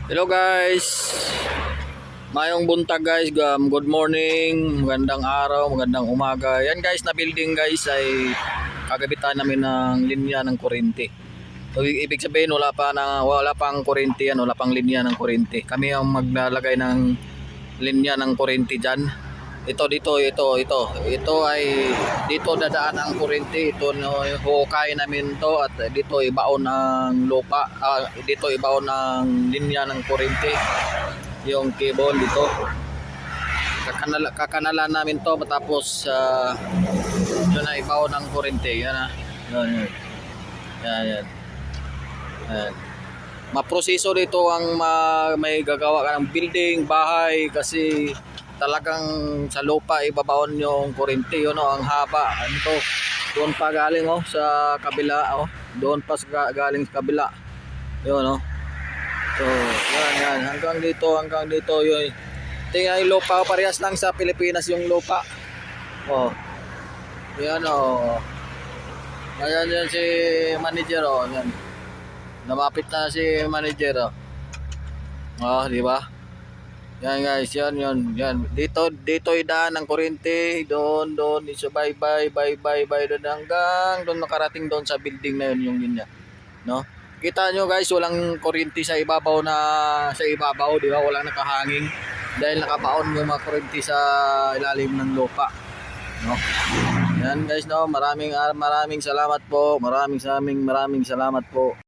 Hello guys, mayong buntag guys, good morning, magandang araw, magandang umaga. Yan guys, na building guys ay kagabitan namin ng linya ng kuryente. So ibig sabihin wala pang kuryente yan, wala pang linya ng kuryente. Kami ang maglalagay ng linya ng kuryente diyan. Ito ay dito dadaan ang kuryente. Ito no, hukay namin to at dito ibaon ng lupa, dito ibaon ng linya ng kuryente. Yung cable dito. Kakanalan namin to matapos yun na ibaon ng kuryente. Yan na. Yan. Maproseso dito ang may gagawa ka ng building, bahay kasi talagang sa lupa ibabaon yung kuryente, yun ang haba. Ano to? Doon pa galing sa kabila Doon pa galing sa kabila. Yun So, yan hanggang dito yun. Tingnan yung lupa, parehas lang sa Pilipinas yung lupa. Yan Ayan yan si manager yan. Namapit na si manager di ba? Yan guys, yan. Dito idaan ng kuryente, doon isa bye doon hanggang doon makarating doon sa building na yun yung linya. No? Kita nyo guys, walang kuryente sa ibabaw, di ba? Walang nakahanging dahil nakabaon yung mga kuryente sa ilalim ng lupa. No? Yan guys, maraming salamat po. Maraming salamat po.